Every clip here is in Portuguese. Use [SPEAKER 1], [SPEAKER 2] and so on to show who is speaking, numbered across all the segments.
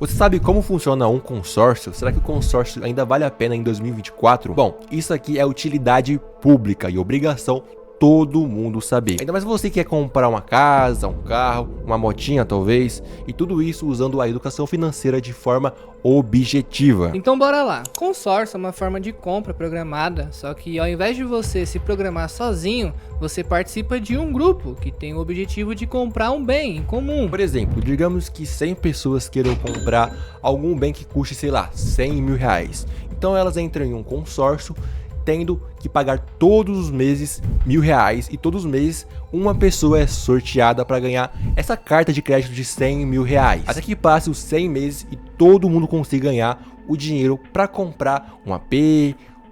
[SPEAKER 1] Você sabe como funciona um consórcio? Será que o consórcio ainda vale a pena em 2024? Bom, isso aqui é utilidade pública e obrigação todo mundo saber. Ainda mais você que quer comprar uma casa, um carro, uma motinha talvez, e tudo isso usando a educação financeira de forma objetiva.
[SPEAKER 2] Então bora lá. Consórcio é uma forma de compra programada, só que ao invés de você se programar sozinho, você participa de um grupo que tem o objetivo de comprar um bem em comum.
[SPEAKER 1] Por exemplo, digamos que 100 pessoas queiram comprar algum bem que custe, sei lá, 100 mil reais. Então elas entram em um consórcio tendo que pagar todos os meses R$ 1.000 e todos os meses uma pessoa é sorteada para ganhar essa carta de crédito de 100 mil reais. Até que passe os 100 meses e todo mundo consiga ganhar o dinheiro para comprar um AP,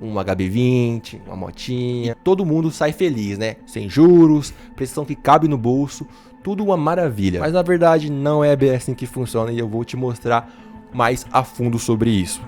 [SPEAKER 1] um HB20, uma motinha. E todo mundo sai feliz, né? Sem juros, prestação que cabe no bolso, tudo uma maravilha. Mas na verdade não é bem assim que funciona e eu vou te mostrar mais a fundo sobre isso.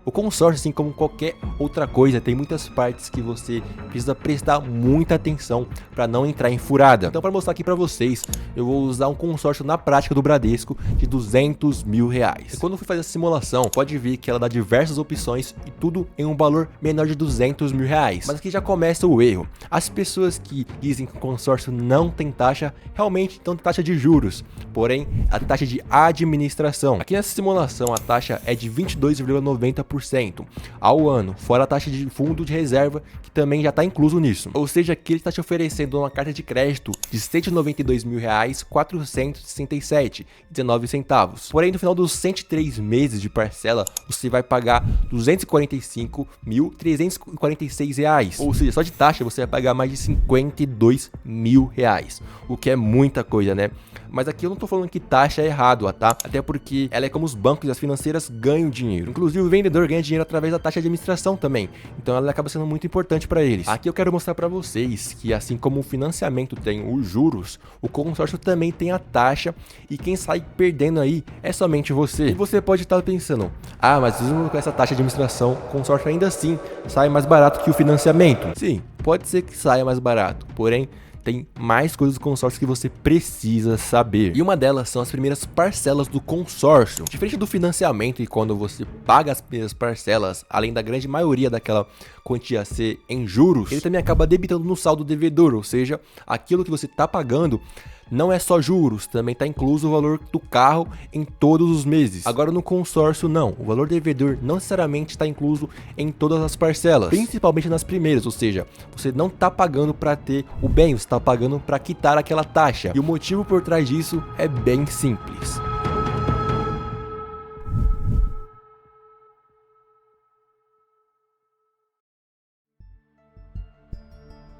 [SPEAKER 1] O consórcio, assim como qualquer outra coisa, tem muitas partes que você precisa prestar muita atenção para não entrar em furada. Então, para mostrar aqui para vocês, eu vou usar um consórcio na prática do Bradesco de 200 mil reais. E quando eu fui fazer essa simulação, pode ver que ela dá diversas opções e tudo em um valor menor de 200 mil reais. Mas aqui já começa o erro. As pessoas que dizem que o consórcio não tem taxa, realmente não tem taxa de juros. Porém, a taxa de administração. Aqui nessa simulação, a taxa é de 22,90% ao ano, fora a taxa de fundo de reserva, que também já está incluso nisso. Ou seja, aqui ele está te oferecendo uma carta de crédito de R$ 192 mil reais, 467,19 centavos. Porém, no final dos 103 meses de parcela, você vai pagar R$ 245.346 reais. Ou seja, só de taxa você vai pagar mais de 52 mil reais, o que é muita coisa, né? Mas aqui eu não tô falando que taxa é errado, tá? Até porque ela é como os bancos e as financeiras ganham dinheiro. Inclusive o vendedor ganha dinheiro através da taxa de administração também. Então ela acaba sendo muito importante para eles. Aqui eu quero mostrar para vocês que assim como o financiamento tem os juros, o consórcio também tem a taxa e quem sai perdendo aí é somente você. E você pode estar pensando, mas mesmo com essa taxa de administração, o consórcio ainda assim sai mais barato que o financiamento. Sim, pode ser que saia mais barato, porém tem mais coisas do consórcio que você precisa saber. E uma delas são as primeiras parcelas do consórcio. Diferente do financiamento e quando você paga as primeiras parcelas, além da grande maioria daquela quantia ser em juros, ele também acaba debitando no saldo devedor, ou seja, aquilo que você está pagando não é só juros, também está incluso o valor do carro em todos os meses. Agora no consórcio não, o valor devedor não necessariamente está incluso em todas as parcelas, principalmente nas primeiras, ou seja, você não está pagando para ter o bem, você está pagando para quitar aquela taxa. E o motivo por trás disso é bem simples.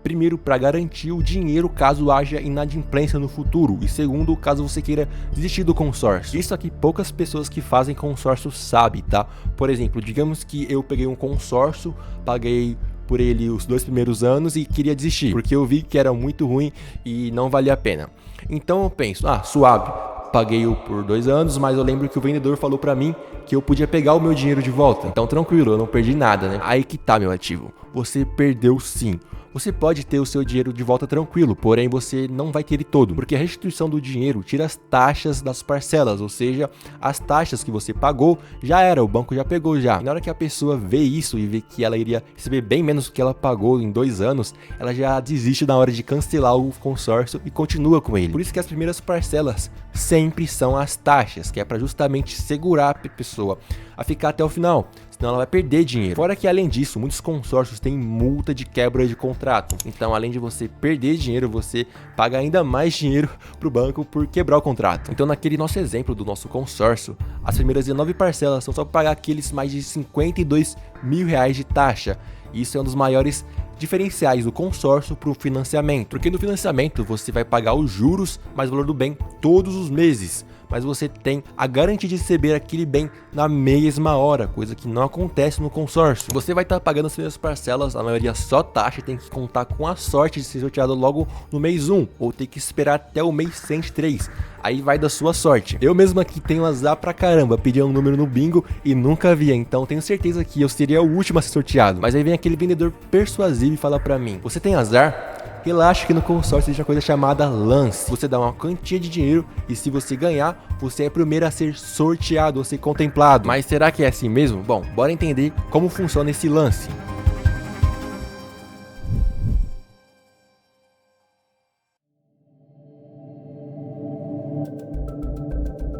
[SPEAKER 1] Primeiro, para garantir o dinheiro caso haja inadimplência no futuro. E segundo, caso você queira desistir do consórcio. Isso aqui poucas pessoas que fazem consórcio sabem, tá? Por exemplo, digamos que eu peguei um consórcio, paguei por ele os 2 primeiros anos e queria desistir, porque eu vi que era muito ruim e não valia a pena. Então eu penso, suave, paguei-o por 2 anos, mas eu lembro que o vendedor falou para mim que eu podia pegar o meu dinheiro de volta. Então tranquilo, eu não perdi nada, né? Aí que tá, meu ativo. Você perdeu sim. Você pode ter o seu dinheiro de volta tranquilo, porém você não vai ter ele todo, porque a restituição do dinheiro tira as taxas das parcelas, ou seja, as taxas que você pagou já era, o banco já pegou já. E na hora que a pessoa vê isso e vê que ela iria receber bem menos do que ela pagou em 2 anos, ela já desiste na hora de cancelar o consórcio e continua com ele. Por isso que as primeiras parcelas sempre são as taxas, que é para justamente segurar a pessoa a ficar até o final, senão ela vai perder dinheiro. Fora que além disso, muitos consórcios têm multa de quebra de contrato. Então, além de você perder dinheiro, você paga ainda mais dinheiro pro banco por quebrar o contrato. Então, naquele nosso exemplo do nosso consórcio, as primeiras 19 parcelas são só para pagar aqueles mais de 52 mil reais de taxa. Isso é um dos maiores diferenciais do consórcio para o financiamento. Porque no financiamento você vai pagar os juros mais o valor do bem todos os meses. Mas você tem a garantia de receber aquele bem na mesma hora, coisa que não acontece no consórcio. Você vai estar pagando as primeiras parcelas, a maioria só taxa, tem que contar com a sorte de ser sorteado logo no mês 1, ou ter que esperar até o mês 103. Aí vai da sua sorte. Eu mesmo aqui tenho azar pra caramba, pedi um número no bingo e nunca via, então tenho certeza que eu seria o último a ser sorteado. Mas aí vem aquele vendedor persuasivo e fala pra mim: você tem azar? Relaxa que no consórcio existe uma coisa chamada lance. Você dá uma quantia de dinheiro e se você ganhar, você é o primeiro a ser sorteado ou ser contemplado. Mas será que é assim mesmo? Bom, bora entender como funciona esse lance.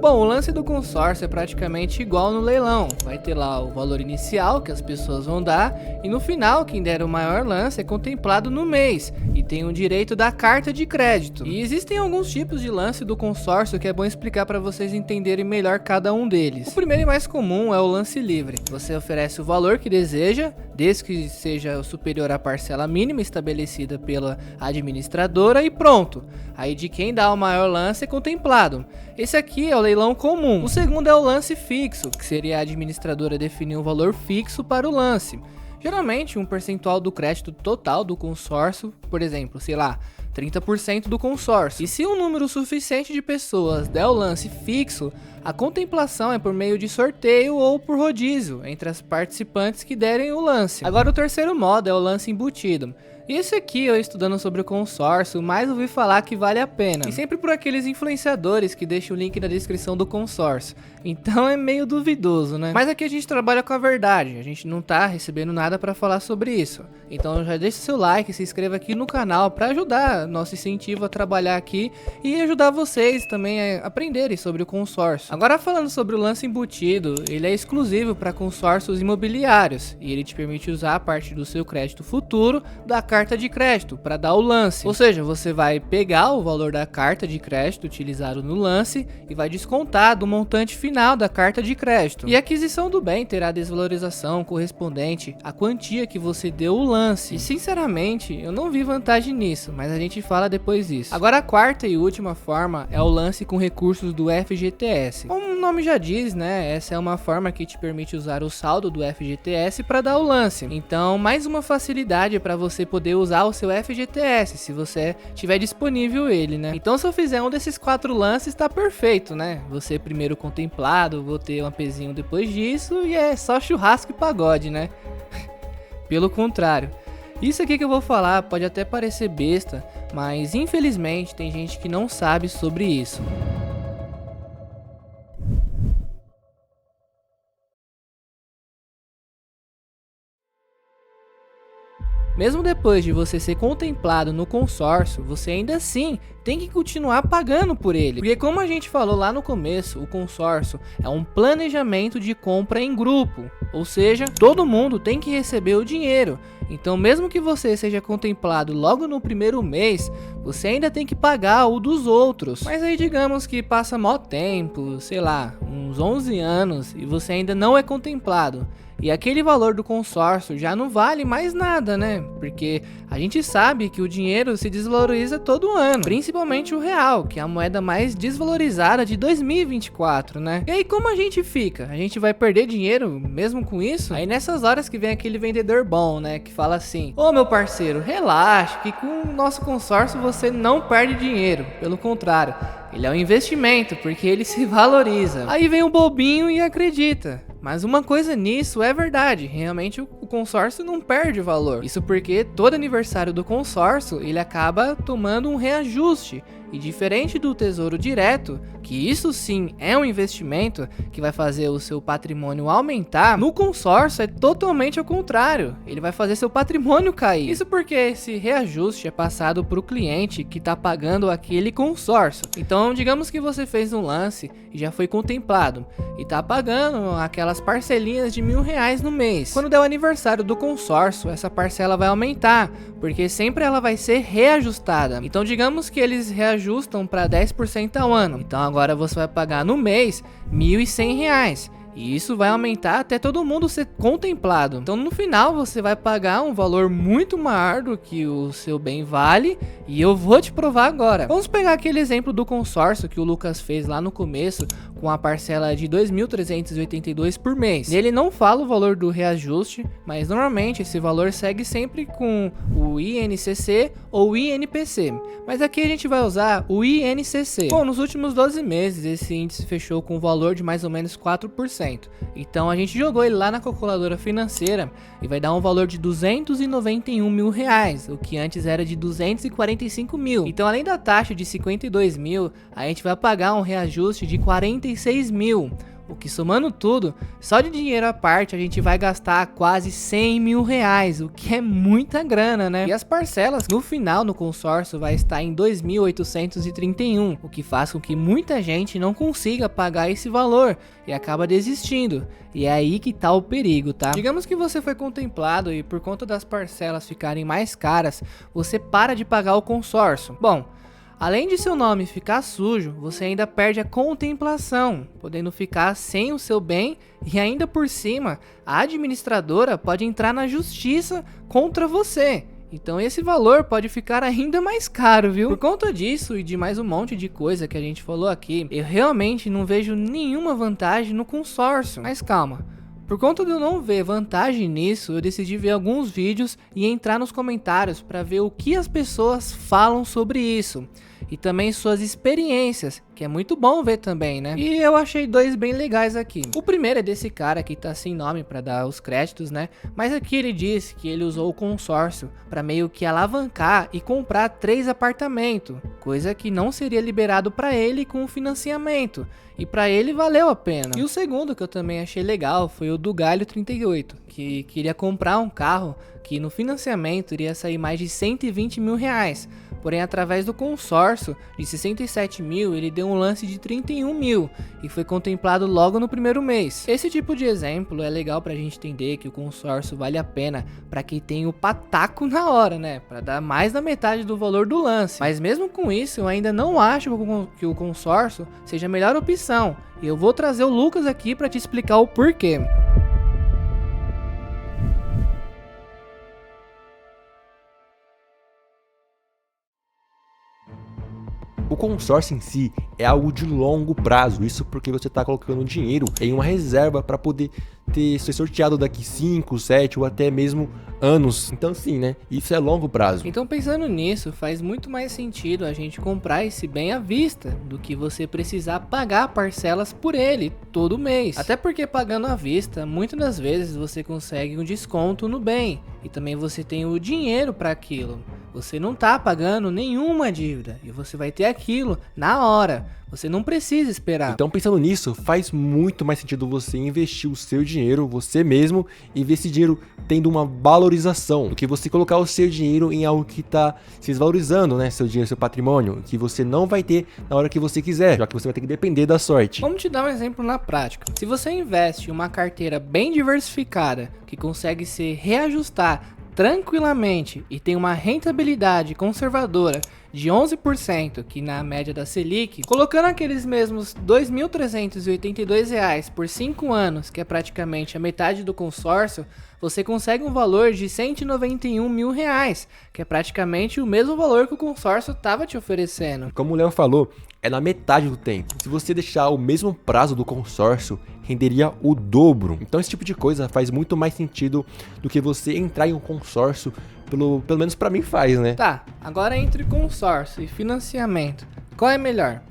[SPEAKER 2] Bom, o lance do consórcio é praticamente igual no leilão. Vai ter lá o valor inicial que as pessoas vão dar e no final quem der o maior lance é contemplado no mês e tem o direito da carta de crédito. E existem alguns tipos de lance do consórcio que é bom explicar para vocês entenderem melhor cada um deles. O primeiro e mais comum é o lance livre. Você oferece o valor que deseja, desde que seja superior à parcela mínima estabelecida pela administradora e pronto. Aí de quem dá o maior lance é contemplado. Esse aqui é o leilão comum. O segundo é o lance fixo, que seria a administradora definir um valor fixo para o lance. Geralmente um percentual do crédito total do consórcio, por exemplo, sei lá, 30% do consórcio. E se um número suficiente de pessoas der o lance fixo, a contemplação é por meio de sorteio ou por rodízio entre as participantes que derem o lance. Agora o terceiro modo é o lance embutido. E esse aqui, eu estudando sobre o consórcio, mais ouvi falar que vale a pena. E sempre por aqueles influenciadores que deixam o link na descrição do consórcio. Então é meio duvidoso, né? Mas aqui a gente trabalha com a verdade, a gente não tá recebendo nada pra falar sobre isso. Então já deixa seu like, se inscreva aqui no canal pra ajudar nosso incentivo a trabalhar aqui e ajudar vocês também a aprenderem sobre o consórcio. Agora falando sobre o lance embutido, ele é exclusivo para consórcios imobiliários e ele te permite usar a parte do seu crédito futuro da carta de crédito para dar o lance. Ou seja, você vai pegar o valor da carta de crédito utilizado no lance e vai descontar do montante final da carta de crédito. E a aquisição do bem terá desvalorização correspondente à quantia que você deu o lance. E sinceramente, eu não vi vantagem nisso, mas a gente fala depois disso. Agora a quarta e última forma é o lance com recursos do FGTS. Como o nome já diz, né? Essa é uma forma que te permite usar o saldo do FGTS para dar o lance. Então, mais uma facilidade para você poder usar o seu FGTS, se você tiver disponível ele, né? Então, se eu fizer um desses 4 lances, tá perfeito, né? Você primeiro contemplado, vou ter um apezinho depois disso e é só churrasco e pagode, né? Pelo contrário. Isso aqui que eu vou falar pode até parecer besta, mas infelizmente tem gente que não sabe sobre isso. Mesmo depois de você ser contemplado no consórcio, você ainda assim tem que continuar pagando por ele. Porque como a gente falou lá no começo, o consórcio é um planejamento de compra em grupo. Ou seja, todo mundo tem que receber o dinheiro. Então mesmo que você seja contemplado logo no primeiro mês, você ainda tem que pagar o dos outros. Mas aí digamos que passa mó tempo, sei lá, uns 11 anos e você ainda não é contemplado. E aquele valor do consórcio já não vale mais nada, né? Porque a gente sabe que o dinheiro se desvaloriza todo ano, principalmente o real, que é a moeda mais desvalorizada de 2024, né? E aí como a gente fica? A gente vai perder dinheiro mesmo com isso? Aí nessas horas que vem aquele vendedor bom, né? Que fala assim: ô meu parceiro, relaxa, que com o nosso consórcio você não perde dinheiro. Pelo contrário, ele é um investimento, porque ele se valoriza. Aí vem o bobinho e acredita. Mas uma coisa nisso é verdade, realmente o consórcio não perde valor. Isso porque todo aniversário do consórcio ele acaba tomando um reajuste. E diferente do Tesouro Direto, que isso sim é um investimento que vai fazer o seu patrimônio aumentar, no consórcio é totalmente ao contrário, ele vai fazer seu patrimônio cair. Isso porque esse reajuste é passado para o cliente que está pagando aquele consórcio. Então digamos que você fez um lance e já foi contemplado e está pagando aquelas parcelinhas de R$1.000 no mês. Quando der o aniversário do consórcio, essa parcela vai aumentar, porque sempre ela vai ser reajustada. Então digamos que eles reajustam para 10% ao ano. Então agora você vai pagar no mês R$1.100. E isso vai aumentar até todo mundo ser contemplado. Então no final você vai pagar um valor muito maior do que o seu bem vale, e eu vou te provar agora. Vamos pegar aquele exemplo do consórcio que o Lucas fez lá no começo, com a parcela de R$ 2.382 por mês. Ele não fala o valor do reajuste, mas normalmente esse valor segue sempre com o INCC ou o INPC. Mas aqui a gente vai usar o INCC. Bom, nos últimos 12 meses esse índice fechou com um valor de mais ou menos 4%. Então a gente jogou ele lá na calculadora financeira e vai dar um valor de R$ 291 mil, o que antes era de 245 mil. Então além da taxa de 52 mil, a gente vai pagar um reajuste de 46 mil. O que, somando tudo, só de dinheiro à parte a gente vai gastar quase 100 mil reais, o que é muita grana, né? E as parcelas no final no consórcio vai estar em 2.831, o que faz com que muita gente não consiga pagar esse valor e acaba desistindo. E é aí que tá o perigo, tá? Digamos que você foi contemplado e por conta das parcelas ficarem mais caras, você para de pagar o consórcio. Bom, além de seu nome ficar sujo, você ainda perde a contemplação, podendo ficar sem o seu bem, e ainda por cima, a administradora pode entrar na justiça contra você. Então esse valor pode ficar ainda mais caro, viu? Por conta disso e de mais um monte de coisa que a gente falou aqui, eu realmente não vejo nenhuma vantagem no consórcio. Mas calma. Por conta de eu não ver vantagem nisso, eu decidi ver alguns vídeos e entrar nos comentários para ver o que as pessoas falam sobre isso. E também suas experiências, que é muito bom ver também, né? E eu achei dois bem legais aqui. O primeiro é desse cara que tá sem nome para dar os créditos, né? Mas aqui ele disse que ele usou o consórcio para meio que alavancar e comprar 3 apartamentos, coisa que não seria liberado para ele com o financiamento. E para ele valeu a pena. E o segundo que eu também achei legal foi o do Galho 38, que queria comprar um carro que no financiamento iria sair mais de 120 mil reais. Porém, através do consórcio de 67 mil, ele deu um lance de 31 mil e foi contemplado logo no primeiro mês. Esse tipo de exemplo é legal pra gente entender que o consórcio vale a pena pra quem tem o pataco na hora, né? Pra dar mais da metade do valor do lance. Mas mesmo com isso, eu ainda não acho que o consórcio seja a melhor opção. E eu vou trazer o Lucas aqui pra te explicar o porquê.
[SPEAKER 1] O consórcio em si é algo de longo prazo, isso porque você está colocando dinheiro em uma reserva para poder ser sorteado daqui 5, 7 ou até mesmo anos. Então sim, né? Isso é longo prazo.
[SPEAKER 2] Então pensando nisso, faz muito mais sentido a gente comprar esse bem à vista do que você precisar pagar parcelas por ele todo mês. Até porque pagando à vista, muitas das vezes você consegue um desconto no bem e também você tem o dinheiro para aquilo. Você não tá pagando nenhuma dívida e você vai ter aquilo na hora. Você não precisa esperar.
[SPEAKER 1] Então pensando nisso, faz muito mais sentido você investir o seu dinheiro, você mesmo, e ver esse dinheiro tendo uma valorização, do que você colocar o seu dinheiro em algo que tá se desvalorizando, né? Seu dinheiro, seu patrimônio, que você não vai ter na hora que você quiser, já que você vai ter que depender da sorte.
[SPEAKER 2] Vamos te dar um exemplo na prática. Se você investe em uma carteira bem diversificada, que consegue se reajustar tranquilamente e tem uma rentabilidade conservadora de 11%, que na média da Selic, colocando aqueles mesmos R$ 2.382 por 5 anos, que é praticamente a metade do consórcio, você consegue um valor de R$ 191 mil, que é praticamente o mesmo valor que o consórcio estava te oferecendo.
[SPEAKER 1] Como o Léo falou, é na metade do tempo. Se você deixar o mesmo prazo do consórcio, renderia o dobro. Então esse tipo de coisa faz muito mais sentido do que você entrar em um consórcio, pelo menos pra mim faz, né?
[SPEAKER 2] Tá, agora entre consórcio e financiamento, qual é melhor?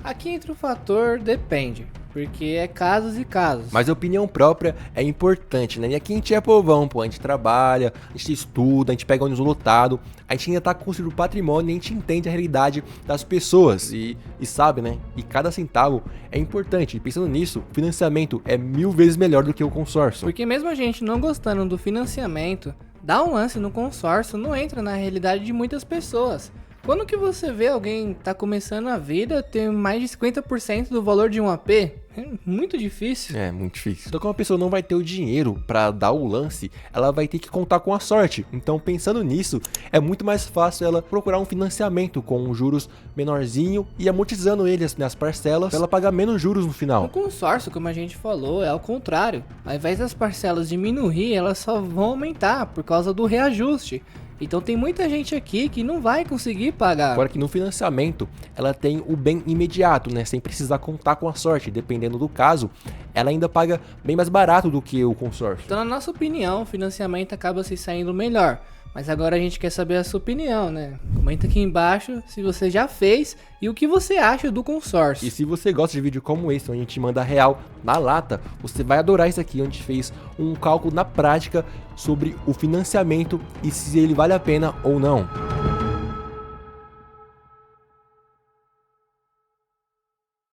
[SPEAKER 2] Aqui entra o fator depende, porque é casos e casos.
[SPEAKER 1] Mas a opinião própria é importante, né? E aqui a gente é povão, pô, a gente trabalha, a gente estuda, a gente pega ônibus lotado, a gente ainda tá construindo patrimônio e a gente entende a realidade das pessoas e sabe, né? E cada centavo é importante. E pensando nisso, o financiamento é 1000 vezes melhor do que o consórcio.
[SPEAKER 2] Porque mesmo a gente não gostando do financiamento, dar um lance no consórcio não entra na realidade de muitas pessoas. Quando que você vê alguém tá começando a vida ter mais de 50% do valor de um AP? É muito difícil.
[SPEAKER 1] É, muito difícil. Então, como a pessoa não vai ter o dinheiro para dar o lance, ela vai ter que contar com a sorte. Então, pensando nisso, é muito mais fácil ela procurar um financiamento com juros menorzinho e amortizando ele nas parcelas para ela pagar menos juros no final.
[SPEAKER 2] O consórcio, como a gente falou, é ao contrário. Ao invés das parcelas diminuir, elas só vão aumentar por causa do reajuste. Então tem muita gente aqui que não vai conseguir pagar.
[SPEAKER 1] Agora que no financiamento, ela tem o bem imediato, né? Sem precisar contar com a sorte. Dependendo do caso, ela ainda paga bem mais barato do que o consórcio.
[SPEAKER 2] Então, na nossa opinião, o financiamento acaba se saindo melhor. Mas agora a gente quer saber a sua opinião, né? Comenta aqui embaixo se você já fez e o que você acha do consórcio.
[SPEAKER 1] E se você gosta de vídeo como esse, onde a gente manda real na lata, você vai adorar isso aqui, onde a gente fez um cálculo na prática sobre o financiamento e se ele vale a pena ou não.